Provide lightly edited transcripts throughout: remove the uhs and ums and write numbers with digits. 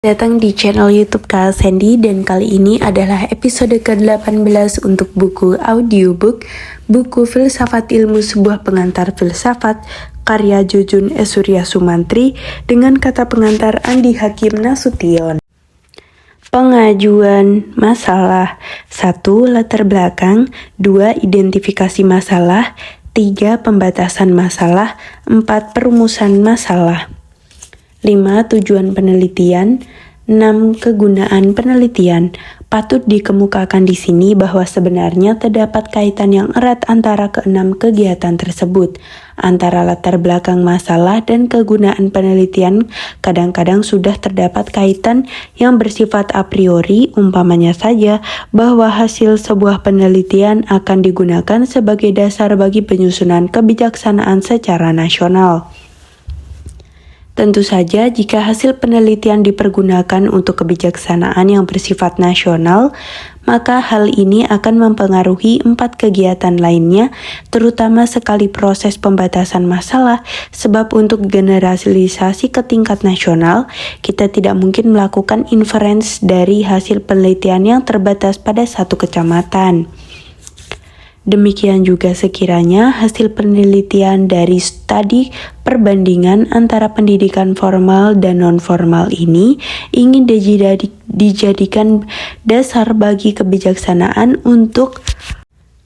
Datang di channel YouTube Kak Sandy, dan kali ini adalah episode ke-18 untuk buku audiobook buku Filsafat Ilmu Sebuah Pengantar Filsafat karya Jujun S. Surya Sumantri dengan kata pengantar Andi Hakim Nasution. Pengajuan masalah: 1. Latar belakang. 2. Identifikasi masalah. 3. Pembatasan masalah. 4. Perumusan masalah. 5. Tujuan penelitian. 6. Kegunaan penelitian. Patut dikemukakan di sini bahwa sebenarnya terdapat kaitan yang erat antara keenam kegiatan tersebut. Antara latar belakang masalah dan kegunaan penelitian kadang-kadang sudah terdapat kaitan yang bersifat a priori, umpamanya saja bahwa hasil sebuah penelitian akan digunakan sebagai dasar bagi penyusunan kebijaksanaan secara nasional. Tentu saja, jika hasil penelitian dipergunakan untuk kebijaksanaan yang bersifat nasional, maka hal ini akan mempengaruhi 4 kegiatan lainnya, terutama sekali proses pembatasan masalah, sebab untuk generalisasi ke tingkat nasional, kita tidak mungkin melakukan inference dari hasil penelitian yang terbatas pada satu kecamatan. Demikian juga sekiranya hasil penelitian dari studi perbandingan antara pendidikan formal dan non-formal ini ingin dijadikan dasar bagi kebijaksanaan untuk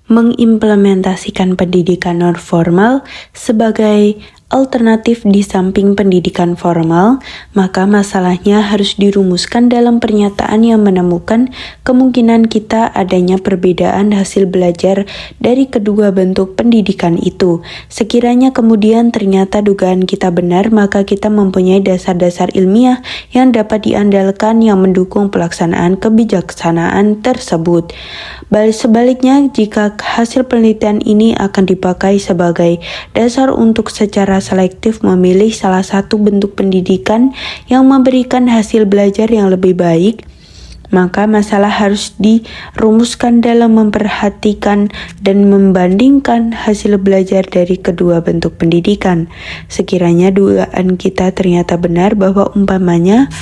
mengimplementasikan pendidikan non-formal sebagai alternatif di samping pendidikan formal, maka masalahnya harus dirumuskan dalam pernyataan yang menemukan kemungkinan kita adanya perbedaan hasil belajar dari kedua bentuk pendidikan itu. Sekiranya kemudian ternyata dugaan kita benar, maka kita mempunyai dasar-dasar ilmiah yang dapat diandalkan yang mendukung pelaksanaan kebijaksanaan tersebut. Sebaliknya, jika hasil penelitian ini akan dipakai sebagai dasar untuk secara selektif memilih salah satu bentuk pendidikan yang memberikan hasil belajar yang lebih baik, maka masalah harus dirumuskan dalam memperhatikan dan membandingkan hasil belajar dari kedua bentuk pendidikan. Sekiranya dugaan kita ternyata benar bahwa umpamanya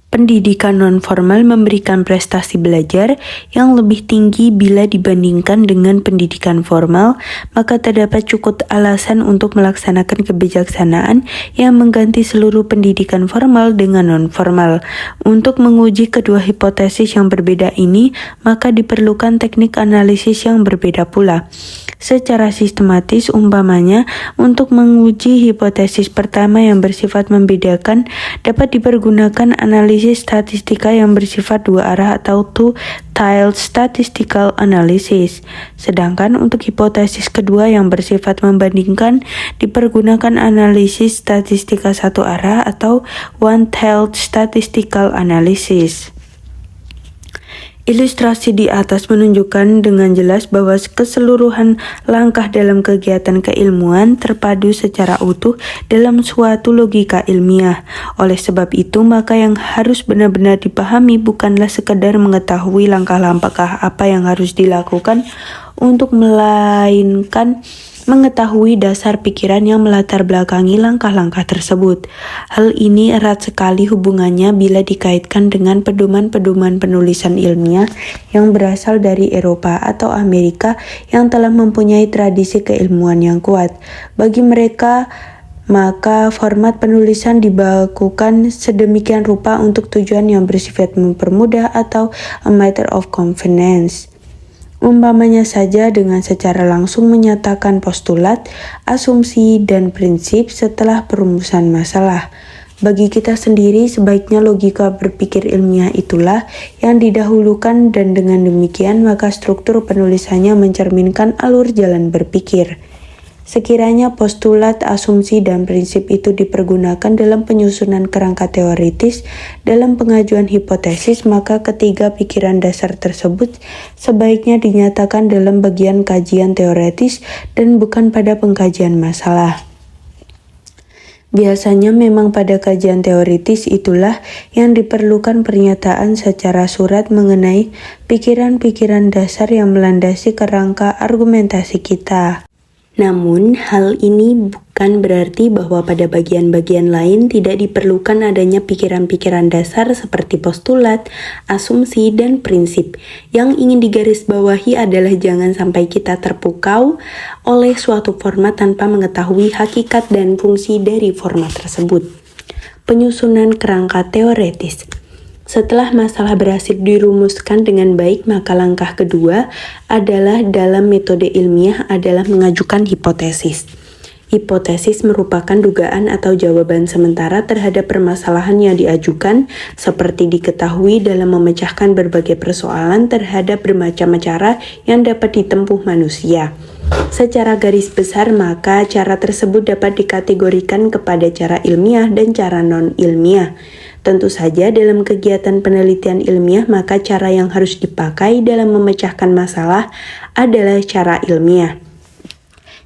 pendidikan non-formal memberikan prestasi belajar yang lebih tinggi bila dibandingkan dengan pendidikan formal, maka terdapat cukup alasan untuk melaksanakan kebijaksanaan yang mengganti seluruh pendidikan formal dengan non-formal. Untuk menguji kedua hipotesis yang berbeda ini, maka diperlukan teknik analisis yang berbeda pula. Secara sistematis, umpamanya, untuk menguji hipotesis pertama yang bersifat membedakan, dapat dipergunakan analisis statistika yang bersifat dua arah atau two-tailed statistical analysis. Sedangkan untuk hipotesis kedua yang bersifat membandingkan, dipergunakan analisis statistika satu arah atau one-tailed statistical analysis. Ilustrasi di atas menunjukkan dengan jelas bahwa keseluruhan langkah dalam kegiatan keilmuan terpadu secara utuh dalam suatu logika ilmiah. Oleh sebab itu, maka yang harus benar-benar dipahami bukanlah sekedar mengetahui langkah-langkah apa yang harus dilakukan melainkan mengetahui dasar pikiran yang melatar belakangi langkah-langkah tersebut. Hal ini erat sekali hubungannya bila dikaitkan dengan pedoman-pedoman penulisan ilmiah yang berasal dari Eropa atau Amerika yang telah mempunyai tradisi keilmuan yang kuat. Bagi mereka, maka format penulisan dibakukan sedemikian rupa untuk tujuan yang bersifat mempermudah atau a matter of convenience. Umpamanya saja dengan secara langsung menyatakan postulat, asumsi, dan prinsip setelah perumusan masalah. Bagi kita sendiri, sebaiknya logika berpikir ilmiah itulah yang didahulukan, dan dengan demikian maka struktur penulisannya mencerminkan alur jalan berpikir. Sekiranya postulat, asumsi, dan prinsip itu dipergunakan dalam penyusunan kerangka teoritis dalam pengajuan hipotesis, maka ketiga pikiran dasar tersebut sebaiknya dinyatakan dalam bagian kajian teoritis dan bukan pada pengkajian masalah. Biasanya memang pada kajian teoritis itulah yang diperlukan pernyataan secara surat mengenai pikiran-pikiran dasar yang melandasi kerangka argumentasi kita. Namun, hal ini bukan berarti bahwa pada bagian-bagian lain tidak diperlukan adanya pikiran-pikiran dasar seperti postulat, asumsi, dan prinsip. Yang ingin digarisbawahi adalah jangan sampai kita terpukau oleh suatu format tanpa mengetahui hakikat dan fungsi dari format tersebut. Penyusunan kerangka teoretis. Setelah masalah berhasil dirumuskan dengan baik, maka langkah kedua adalah dalam metode ilmiah adalah mengajukan hipotesis. Hipotesis merupakan dugaan atau jawaban sementara terhadap permasalahan yang diajukan, seperti diketahui dalam memecahkan berbagai persoalan terhadap bermacam cara yang dapat ditempuh manusia. Secara garis besar, maka cara tersebut dapat dikategorikan kepada cara ilmiah dan cara non-ilmiah. Tentu saja dalam kegiatan penelitian ilmiah, maka cara yang harus dipakai dalam memecahkan masalah adalah cara ilmiah.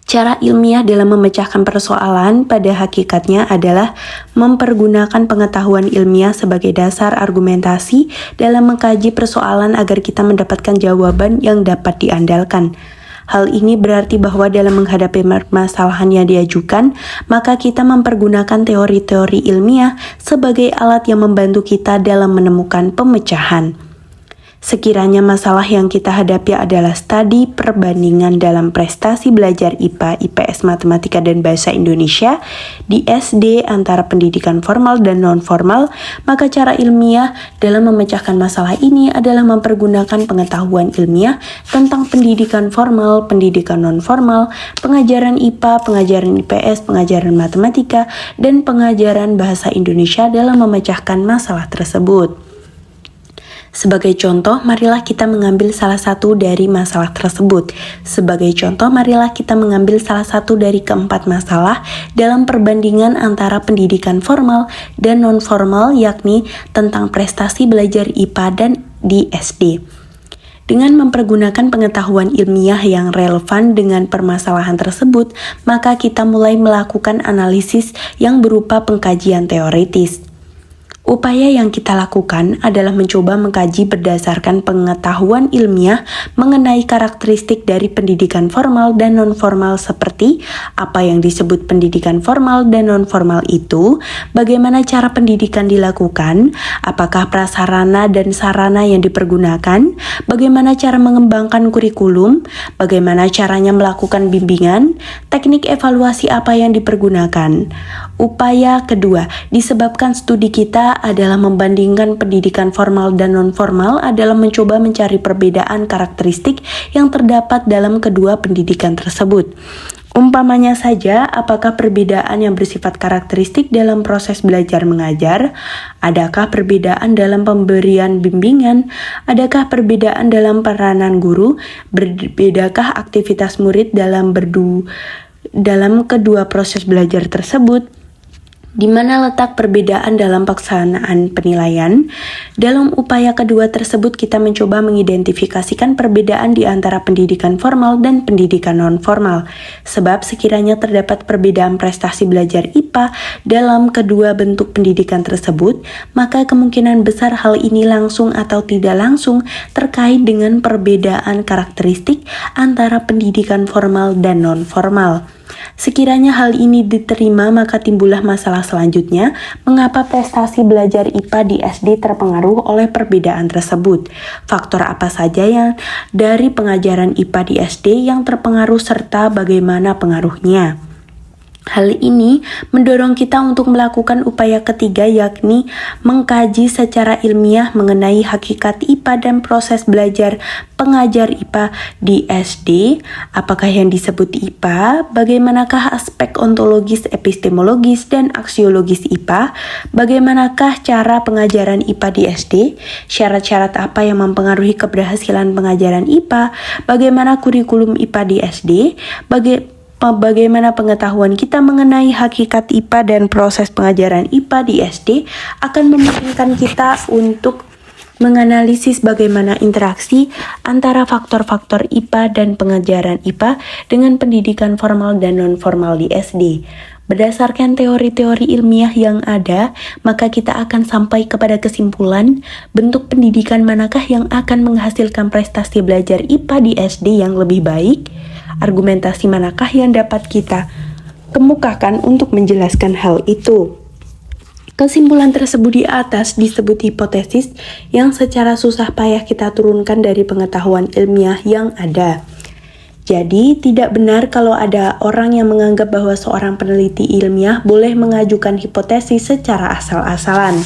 Cara ilmiah dalam memecahkan persoalan pada hakikatnya adalah mempergunakan pengetahuan ilmiah sebagai dasar argumentasi dalam mengkaji persoalan agar kita mendapatkan jawaban yang dapat diandalkan. Hal ini berarti bahwa dalam menghadapi permasalahan yang diajukan, maka kita mempergunakan teori-teori ilmiah sebagai alat yang membantu kita dalam menemukan pemecahan. Sekiranya masalah yang kita hadapi adalah studi perbandingan dalam prestasi belajar IPA, IPS, Matematika, dan Bahasa Indonesia di SD antara pendidikan formal dan non-formal, maka cara ilmiah dalam memecahkan masalah ini adalah mempergunakan pengetahuan ilmiah tentang pendidikan formal, pendidikan non-formal, pengajaran IPA, pengajaran IPS, pengajaran Matematika, dan pengajaran Bahasa Indonesia dalam memecahkan masalah tersebut. Sebagai contoh, marilah kita mengambil salah satu dari masalah tersebut. Sebagai contoh, marilah kita mengambil salah satu dari keempat masalah dalam perbandingan antara pendidikan formal dan non-formal, yakni tentang prestasi belajar IPA dan di SD. Dengan mempergunakan pengetahuan ilmiah yang relevan dengan permasalahan tersebut, maka kita mulai melakukan analisis yang berupa pengkajian teoritis. Upaya yang kita lakukan adalah mencoba mengkaji berdasarkan pengetahuan ilmiah mengenai karakteristik dari pendidikan formal dan non-formal, seperti apa yang disebut pendidikan formal dan non-formal itu, bagaimana cara pendidikan dilakukan, apakah prasarana dan sarana yang dipergunakan, bagaimana cara mengembangkan kurikulum, bagaimana caranya melakukan bimbingan, teknik evaluasi apa yang dipergunakan. Upaya kedua, disebabkan studi kita adalah membandingkan pendidikan formal dan non-formal adalah mencoba mencari perbedaan karakteristik yang terdapat dalam kedua pendidikan tersebut. Umpamanya saja, apakah perbedaan yang bersifat karakteristik dalam proses belajar mengajar? Adakah perbedaan dalam pemberian bimbingan? Adakah perbedaan dalam peranan guru? Berbedakah aktivitas murid dalam kedua proses belajar tersebut? Di mana letak perbedaan dalam pelaksanaan penilaian? Dalam upaya kedua tersebut, kita mencoba mengidentifikasikan perbedaan di antara pendidikan formal dan pendidikan non-formal. Sebab sekiranya terdapat perbedaan prestasi belajar IPA dalam kedua bentuk pendidikan tersebut, maka kemungkinan besar hal ini langsung atau tidak langsung terkait dengan perbedaan karakteristik antara pendidikan formal dan non-formal. Sekiranya hal ini diterima, maka timbullah masalah selanjutnya, mengapa prestasi belajar IPA di SD terpengaruh oleh perbedaan tersebut? Faktor apa saja yang dari pengajaran IPA di SD yang terpengaruh serta bagaimana pengaruhnya? Hal ini mendorong kita untuk melakukan upaya ketiga, yakni mengkaji secara ilmiah mengenai hakikat IPA dan proses belajar pengajar IPA di SD. Apakah yang disebut IPA? Bagaimanakah aspek ontologis, epistemologis, dan aksiologis IPA? Bagaimanakah cara pengajaran IPA di SD? Syarat-syarat apa yang mempengaruhi keberhasilan pengajaran IPA? Bagaimana kurikulum IPA di SD? Bagaimana pengetahuan kita mengenai hakikat IPA dan proses pengajaran IPA di SD akan memungkinkan kita untuk menganalisis bagaimana interaksi antara faktor-faktor IPA dan pengajaran IPA dengan pendidikan formal dan non-formal di SD. Berdasarkan teori-teori ilmiah yang ada, maka kita akan sampai kepada kesimpulan bentuk pendidikan manakah yang akan menghasilkan prestasi belajar IPA di SD yang lebih baik. Argumentasi manakah yang dapat kita kemukakan untuk menjelaskan hal itu? Kesimpulan tersebut di atas disebut hipotesis yang secara susah payah kita turunkan dari pengetahuan ilmiah yang ada. Jadi, tidak benar kalau ada orang yang menganggap bahwa seorang peneliti ilmiah boleh mengajukan hipotesis secara asal-asalan.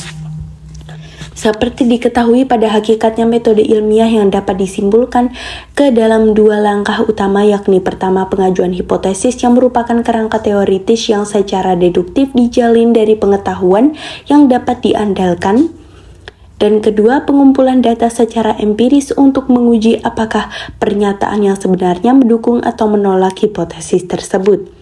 Seperti diketahui, pada hakikatnya metode ilmiah yang dapat disimpulkan ke dalam dua langkah utama, yakni pertama pengajuan hipotesis yang merupakan kerangka teoritis yang secara deduktif dijalin dari pengetahuan yang dapat diandalkan, dan kedua pengumpulan data secara empiris untuk menguji apakah pernyataan yang sebenarnya mendukung atau menolak hipotesis tersebut.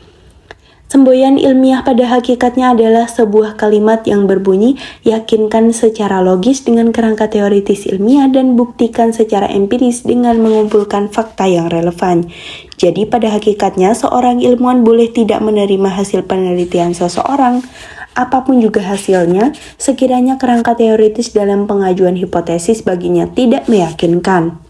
Semboyan ilmiah pada hakikatnya adalah sebuah kalimat yang berbunyi yakinkan secara logis dengan kerangka teoritis ilmiah dan buktikan secara empiris dengan mengumpulkan fakta yang relevan. Jadi pada hakikatnya seorang ilmuwan boleh tidak menerima hasil penelitian seseorang, apapun juga hasilnya, sekiranya kerangka teoritis dalam pengajuan hipotesis baginya tidak meyakinkan.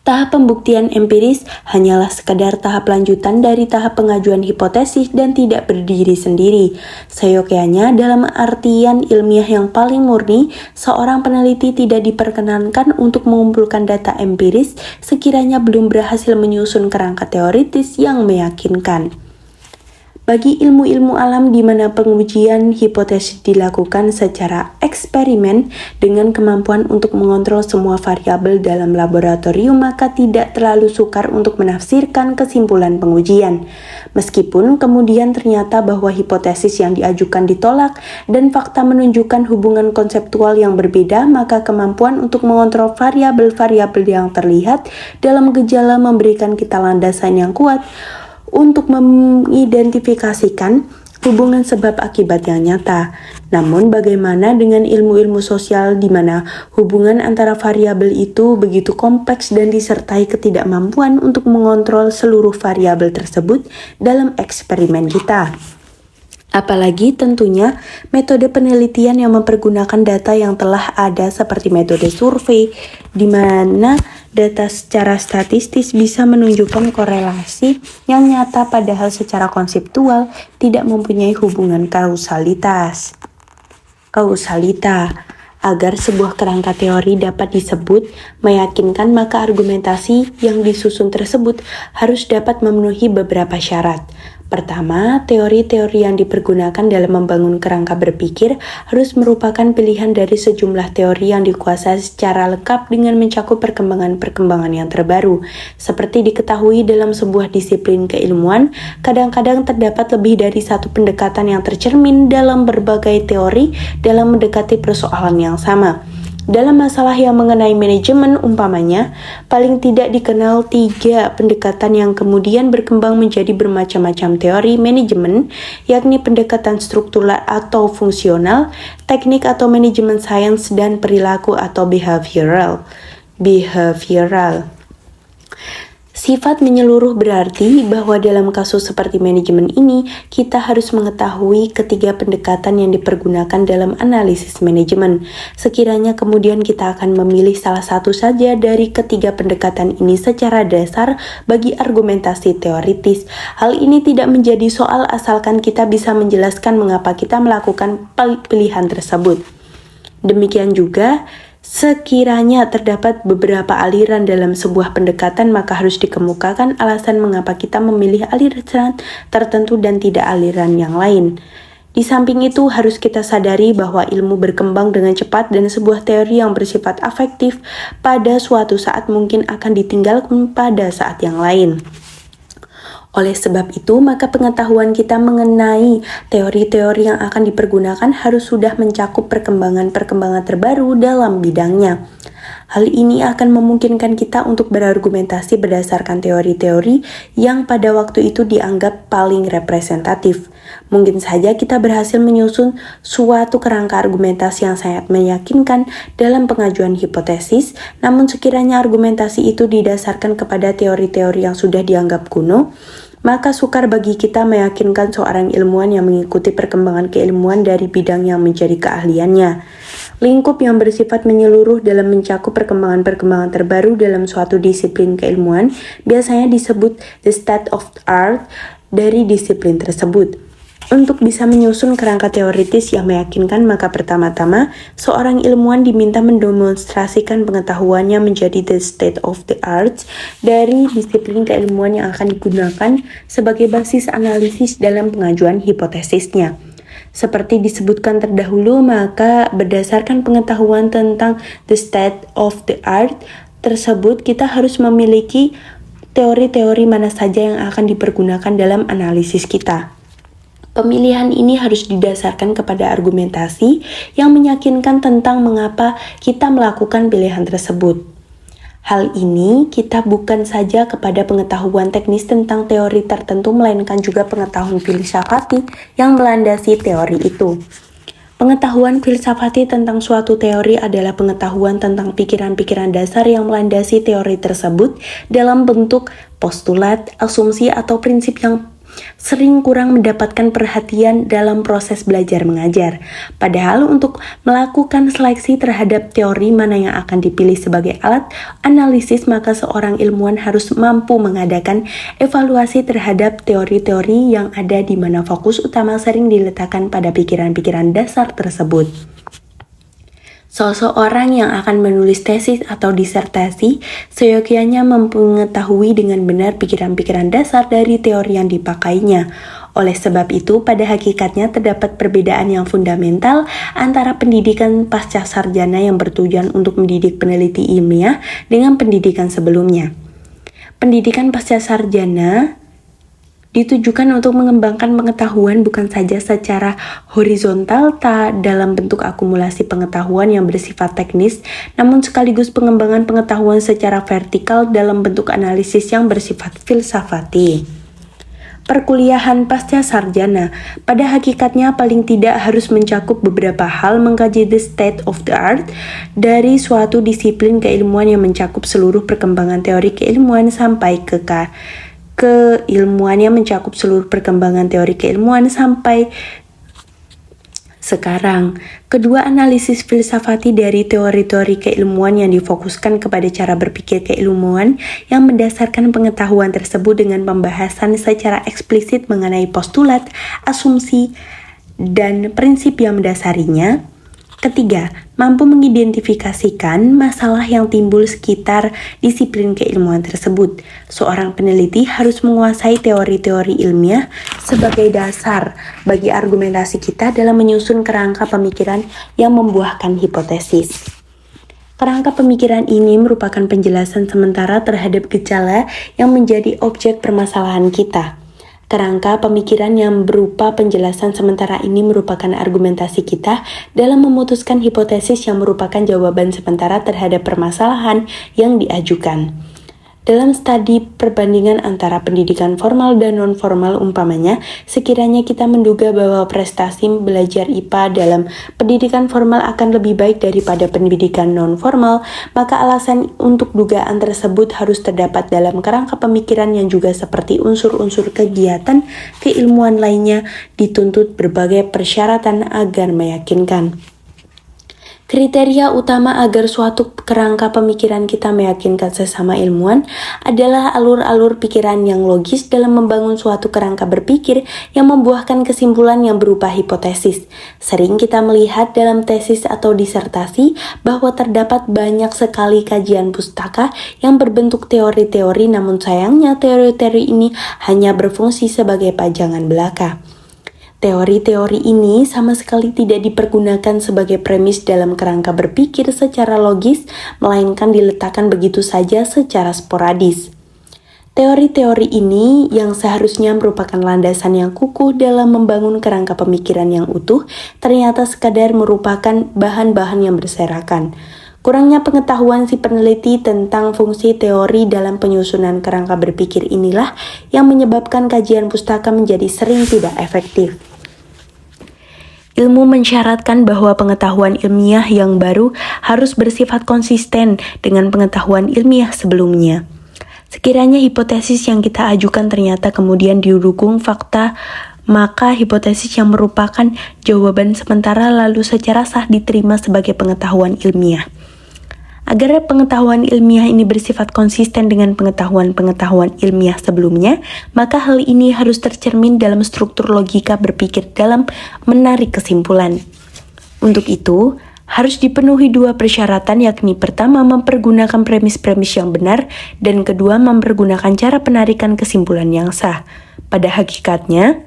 Tahap pembuktian empiris hanyalah sekadar tahap lanjutan dari tahap pengajuan hipotesis dan tidak berdiri sendiri. Seyogyanya, dalam artian ilmiah yang paling murni, seorang peneliti tidak diperkenankan untuk mengumpulkan data empiris sekiranya belum berhasil menyusun kerangka teoritis yang meyakinkan. Bagi ilmu-ilmu alam di mana pengujian hipotesis dilakukan secara eksperimen dengan kemampuan untuk mengontrol semua variabel dalam laboratorium, maka tidak terlalu sukar untuk menafsirkan kesimpulan pengujian. Meskipun kemudian ternyata bahwa hipotesis yang diajukan ditolak dan fakta menunjukkan hubungan konseptual yang berbeda, maka kemampuan untuk mengontrol variabel-variabel yang terlihat dalam gejala memberikan kita landasan yang kuat untuk mengidentifikasikan hubungan sebab akibat yang nyata. Namun bagaimana dengan ilmu-ilmu sosial di mana hubungan antara variabel itu begitu kompleks dan disertai ketidakmampuan untuk mengontrol seluruh variabel tersebut dalam eksperimen kita? Apalagi tentunya metode penelitian yang mempergunakan data yang telah ada seperti metode survei, di mana data secara statistis bisa menunjukkan korelasi yang nyata padahal secara konseptual tidak mempunyai hubungan kausalita. Agar sebuah kerangka teori dapat disebut meyakinkan, maka argumentasi yang disusun tersebut harus dapat memenuhi beberapa syarat. Pertama, teori-teori yang dipergunakan dalam membangun kerangka berpikir harus merupakan pilihan dari sejumlah teori yang dikuasai secara lengkap dengan mencakup perkembangan-perkembangan yang terbaru. Seperti diketahui dalam sebuah disiplin keilmuan, kadang-kadang terdapat lebih dari satu pendekatan yang tercermin dalam berbagai teori dalam mendekati persoalan yang sama. Dalam masalah yang mengenai manajemen umpamanya, paling tidak dikenal 3 pendekatan yang kemudian berkembang menjadi bermacam-macam teori manajemen, yakni pendekatan struktural atau fungsional, teknik atau manajemen sains, dan perilaku atau behavioral. Sifat menyeluruh berarti bahwa dalam kasus seperti manajemen ini, kita harus mengetahui ketiga pendekatan yang dipergunakan dalam analisis manajemen. Sekiranya kemudian kita akan memilih salah satu saja dari ketiga pendekatan ini secara dasar bagi argumentasi teoritis. Hal ini tidak menjadi soal asalkan kita bisa menjelaskan mengapa kita melakukan pilihan tersebut. Demikian juga, sekiranya terdapat beberapa aliran dalam sebuah pendekatan, maka harus dikemukakan alasan mengapa kita memilih aliran tertentu dan tidak aliran yang lain. Di samping itu, harus kita sadari bahwa ilmu berkembang dengan cepat dan sebuah teori yang bersifat afektif pada suatu saat mungkin akan ditinggalkan pada saat yang lain. Oleh sebab itu, maka pengetahuan kita mengenai teori-teori yang akan dipergunakan harus sudah mencakup perkembangan-perkembangan terbaru dalam bidangnya. Hal ini akan memungkinkan kita untuk berargumentasi berdasarkan teori-teori yang pada waktu itu dianggap paling representatif. Mungkin saja kita berhasil menyusun suatu kerangka argumentasi yang sangat meyakinkan dalam pengajuan hipotesis, namun sekiranya argumentasi itu didasarkan kepada teori-teori yang sudah dianggap kuno, maka sukar bagi kita meyakinkan seorang ilmuwan yang mengikuti perkembangan keilmuan dari bidang yang menjadi keahliannya. Lingkup yang bersifat menyeluruh dalam mencakup perkembangan-perkembangan terbaru dalam suatu disiplin keilmuan biasanya disebut the state of the art dari disiplin tersebut. Untuk bisa menyusun kerangka teoritis yang meyakinkan, maka pertama-tama seorang ilmuwan diminta mendemonstrasikan pengetahuannya menjadi the state of the art dari disiplin keilmuan yang akan digunakan sebagai basis analisis dalam pengajuan hipotesisnya. Seperti disebutkan terdahulu, maka berdasarkan pengetahuan tentang the state of the art tersebut, kita harus memiliki teori-teori mana saja yang akan dipergunakan dalam analisis kita. Pemilihan ini harus didasarkan kepada argumentasi yang meyakinkan tentang mengapa kita melakukan pilihan tersebut. Hal ini kita bukan saja kepada pengetahuan teknis tentang teori tertentu, melainkan juga pengetahuan filsafati yang melandasi teori itu. Pengetahuan filsafati tentang suatu teori adalah pengetahuan tentang pikiran-pikiran dasar yang melandasi teori tersebut dalam bentuk postulat, asumsi, atau prinsip yang sering kurang mendapatkan perhatian dalam proses belajar mengajar. Padahal untuk melakukan seleksi terhadap teori mana yang akan dipilih sebagai alat analisis, maka seorang ilmuwan harus mampu mengadakan evaluasi terhadap teori-teori yang ada di mana fokus utama sering diletakkan pada pikiran-pikiran dasar tersebut. Seseorang yang akan menulis tesis atau disertasi seyogyanya mengetahui dengan benar pikiran-pikiran dasar dari teori yang dipakainya. Oleh sebab itu, pada hakikatnya terdapat perbedaan yang fundamental antara pendidikan pasca sarjana yang bertujuan untuk mendidik peneliti ilmiah dengan pendidikan sebelumnya. Pendidikan pasca sarjana ditujukan untuk mengembangkan pengetahuan bukan saja secara horizontal dalam bentuk akumulasi pengetahuan yang bersifat teknis, namun sekaligus pengembangan pengetahuan secara vertikal dalam bentuk analisis yang bersifat filsafati. Perkuliahan pasca sarjana pada hakikatnya paling tidak harus mencakup beberapa hal, mengkaji the state of the art dari suatu disiplin keilmuan yang mencakup seluruh perkembangan teori keilmuan sampai keilmuan yang mencakup seluruh perkembangan teori keilmuan sampai sekarang. Kedua, analisis filsafati dari teori-teori keilmuan yang difokuskan kepada cara berpikir keilmuan yang mendasarkan pengetahuan tersebut dengan pembahasan secara eksplisit mengenai postulat, asumsi, dan prinsip yang mendasarinya. Ketiga, mampu mengidentifikasikan masalah yang timbul sekitar disiplin keilmuan tersebut. Seorang peneliti harus menguasai teori-teori ilmiah sebagai dasar bagi argumentasi kita dalam menyusun kerangka pemikiran yang membuahkan hipotesis. Kerangka pemikiran ini merupakan penjelasan sementara terhadap gejala yang menjadi objek permasalahan kita. Kerangka pemikiran yang berupa penjelasan sementara ini merupakan argumentasi kita dalam memutuskan hipotesis yang merupakan jawaban sementara terhadap permasalahan yang diajukan. Dalam studi perbandingan antara pendidikan formal dan non-formal, umpamanya, sekiranya kita menduga bahwa prestasi belajar IPA dalam pendidikan formal akan lebih baik daripada pendidikan non-formal, maka alasan untuk dugaan tersebut harus terdapat dalam kerangka pemikiran yang juga seperti unsur-unsur kegiatan keilmuan lainnya dituntut berbagai persyaratan agar meyakinkan. Kriteria utama agar suatu kerangka pemikiran kita meyakinkan sesama ilmuwan adalah alur-alur pikiran yang logis dalam membangun suatu kerangka berpikir yang membuahkan kesimpulan yang berupa hipotesis. Sering kita melihat dalam tesis atau disertasi bahwa terdapat banyak sekali kajian pustaka yang berbentuk teori-teori, namun sayangnya teori-teori ini hanya berfungsi sebagai pajangan belaka. Teori-teori ini sama sekali tidak dipergunakan sebagai premis dalam kerangka berpikir secara logis, melainkan diletakkan begitu saja secara sporadis. Teori-teori ini yang seharusnya merupakan landasan yang kukuh dalam membangun kerangka pemikiran yang utuh, ternyata sekadar merupakan bahan-bahan yang berserakan. Kurangnya pengetahuan si peneliti tentang fungsi teori dalam penyusunan kerangka berpikir inilah yang menyebabkan kajian pustaka menjadi sering tidak efektif. Ilmu mensyaratkan bahwa pengetahuan ilmiah yang baru harus bersifat konsisten dengan pengetahuan ilmiah sebelumnya. Sekiranya hipotesis yang kita ajukan ternyata kemudian didukung fakta, maka hipotesis yang merupakan jawaban sementara lalu secara sah diterima sebagai pengetahuan ilmiah. Agar pengetahuan ilmiah ini bersifat konsisten dengan pengetahuan-pengetahuan ilmiah sebelumnya, maka hal ini harus tercermin dalam struktur logika berpikir dalam menarik kesimpulan. Untuk itu, harus dipenuhi dua persyaratan, yakni pertama mempergunakan premis-premis yang benar, dan kedua mempergunakan cara penarikan kesimpulan yang sah. Pada hakikatnya,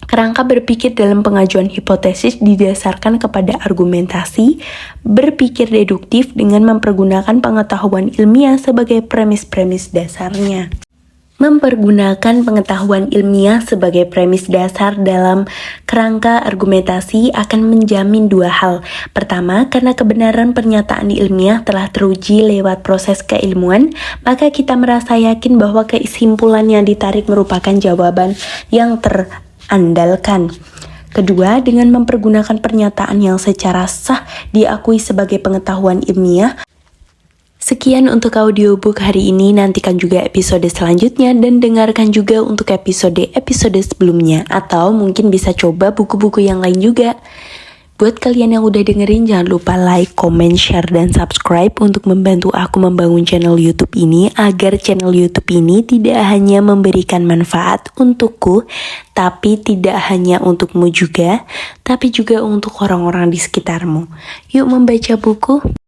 kerangka berpikir dalam pengajuan hipotesis didasarkan kepada argumentasi, berpikir deduktif dengan mempergunakan pengetahuan ilmiah sebagai premis-premis dasarnya. Mempergunakan pengetahuan ilmiah sebagai premis dasar dalam kerangka argumentasi akan menjamin dua hal. Pertama, karena kebenaran pernyataan ilmiah telah teruji lewat proses keilmuan, maka kita merasa yakin bahwa kesimpulan yang ditarik merupakan jawaban yang terandalkan. Kedua, dengan mempergunakan pernyataan yang secara sah diakui sebagai pengetahuan ilmiah. Sekian untuk audiobook hari ini, nantikan juga episode selanjutnya dan dengarkan juga untuk episode sebelumnya. Atau mungkin bisa coba buku-buku yang lain juga. Buat kalian yang udah dengerin, jangan lupa like, comment, share, dan subscribe untuk membantu aku membangun channel YouTube ini agar channel YouTube ini tidak hanya memberikan manfaat untukku, tapi tidak hanya untukmu juga, tapi juga untuk orang-orang di sekitarmu. Yuk membaca buku.